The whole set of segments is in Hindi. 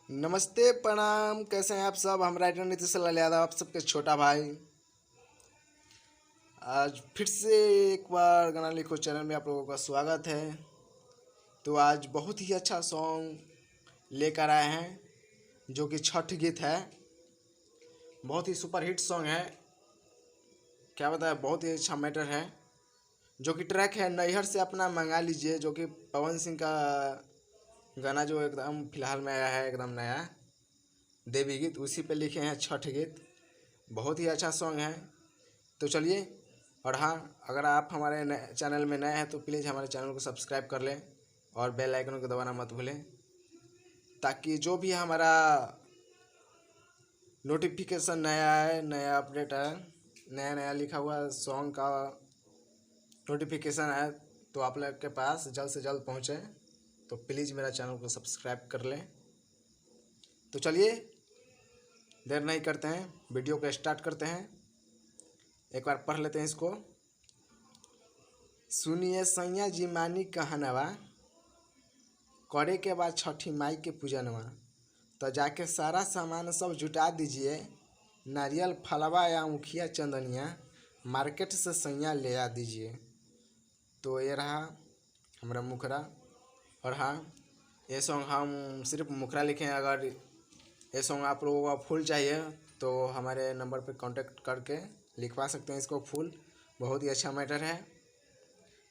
नमस्ते प्रणाम, कैसे हैं आप सब। हम राइटर नीतीश लाल यादव, आप सबके छोटा भाई। आज फिर से एक बार गाना लिखो चैनल में आप लोगों का स्वागत है। तो आज बहुत ही अच्छा सॉन्ग लेकर आए हैं जो कि छठ गीत है। बहुत ही सुपर हिट सॉन्ग है, क्या बताए, बहुत ही अच्छा मैटर है। जो कि ट्रैक है नैहर से अपना मंगा लीजिए, जो कि पवन सिंह का गाना जो एकदम फिलहाल में आया है, एकदम नया देवी गीत, उसी पे लिखे हैं छठ गीत। बहुत ही अच्छा सॉन्ग है। तो चलिए, और हाँ, अगर आप हमारे चैनल में नए हैं तो प्लीज़ हमारे चैनल को सब्सक्राइब कर लें और बेल आइकन को दबाना मत भूलें, ताकि जो भी हमारा नोटिफिकेशन नया है, नया अपडेट है, नया नया लिखा हुआ सॉन्ग का नोटिफिकेशन है, तो आप लोग के पास जल्द से जल्द पहुँचे। तो प्लीज़ मेरा चैनल को सब्सक्राइब कर लें। तो चलिए, देर नहीं करते हैं, वीडियो को स्टार्ट करते हैं। एक बार पढ़ लेते हैं इसको। सुनिए सैया जी मानी कहनवा, करे के बाद छठी माई के पूजनवा। तो जाके सारा सामान सब जुटा दीजिए, नारियल फलवा या मुखिया चंदनिया मार्केट से सैया ले आ दीजिए। तो ये रहा हमारा मुखरा। और हाँ, ये सॉन्ग हम सिर्फ मुखरा लिखे हैं। अगर ये सॉन्ग आप लोगों को फुल चाहिए तो हमारे नंबर पे कांटेक्ट करके लिखवा सकते हैं इसको फुल। बहुत ही अच्छा मैटर है,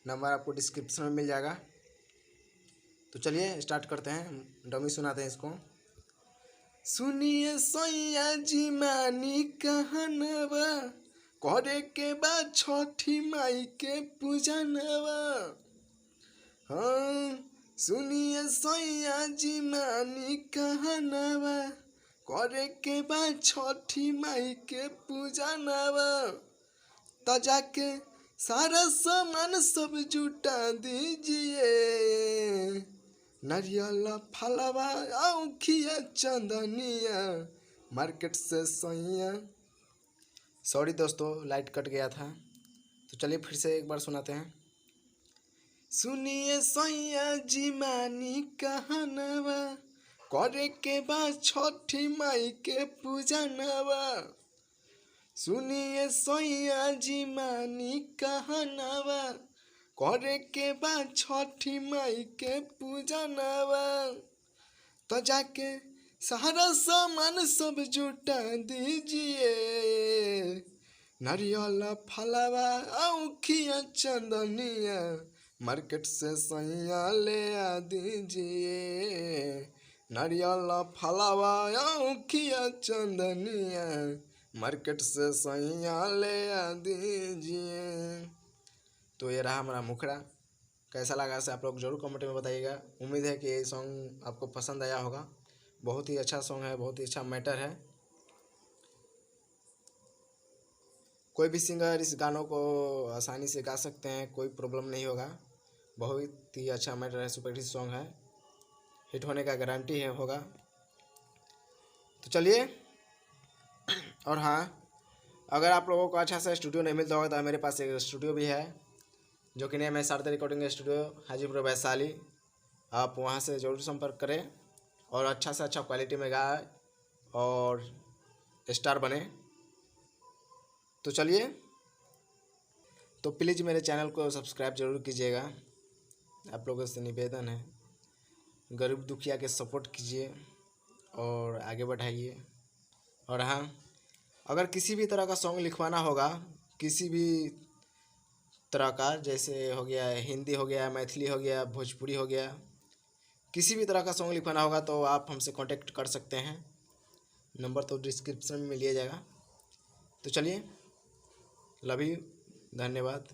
नंबर आपको डिस्क्रिप्शन में मिल जाएगा। तो चलिए स्टार्ट करते हैं, डमी सुनाते हैं इसको। सुनिए सैया जी मानी कहनवा, करे के बाद छठी माई के पूजनवा। हाँ, सुनिए सैया जी मानी कहनवा, करे के बाद छठी माई के पूजनवा। तो जाके सारा सामान सब जुटा दीजिए, नारियल फलवा औखिया चंदनिया मार्केट से सैया। सॉरी दोस्तों, लाइट कट गया था। तो चलिए फिर से एक बार सुनाते हैं। सुनिए सैया जी मानी कहनवा, करे के बाद छठी माई के पूजनवा। सुनिए सैया जी मानी कहनवा, करे के बाद छठी माई के पूजनवा। तो जाके सारा सामान सब जुटा दीजिए, नारियल फलवा औखिया चंदनिया मार्केट से सैया ले आ दीजिए। नारियल फलवा औखिया चंदनिया मार्केट से सैया ले आ दीजिए। तो ये रहा हमारा मुखड़ा। कैसा लगा से आप लोग जरूर कमेंट में बताइएगा। उम्मीद है कि ये सॉन्ग आपको पसंद आया होगा। बहुत ही अच्छा सॉन्ग है, बहुत ही अच्छा मैटर है। कोई भी सिंगर इस गानों को आसानी से गा सकते हैं, कोई प्रॉब्लम नहीं होगा। बहुत ही अच्छा मैटर है, सुपर हिट सॉन्ग है, हिट होने का गारंटी है होगा। तो चलिए, और हाँ, अगर आप लोगों को अच्छा सा स्टूडियो नहीं मिलता होगा तो मेरे पास एक स्टूडियो भी है, जो कि नेम है शारदा रिकॉर्डिंग स्टूडियो, हाजीपुर वैशाली। आप वहाँ से ज़रूर संपर्क करें और अच्छा से अच्छा क्वालिटी में गाए और स्टार बने। तो चलिए, तो प्लीज़ मेरे चैनल को सब्सक्राइब जरूर कीजिएगा। आप लोगों से निवेदन है, गरीब दुखिया के सपोर्ट कीजिए और आगे बढ़ाइए। और हाँ, अगर किसी भी तरह का सॉन्ग लिखवाना होगा, किसी भी तरह का, जैसे हो गया हिंदी, हो गया मैथिली, हो गया भोजपुरी, हो गया किसी भी तरह का सॉन्ग लिखवाना होगा तो आप हमसे कांटेक्ट कर सकते हैं। नंबर तो डिस्क्रिप्शन में मिल जाएगा। तो चलिए, लव यू, धन्यवाद।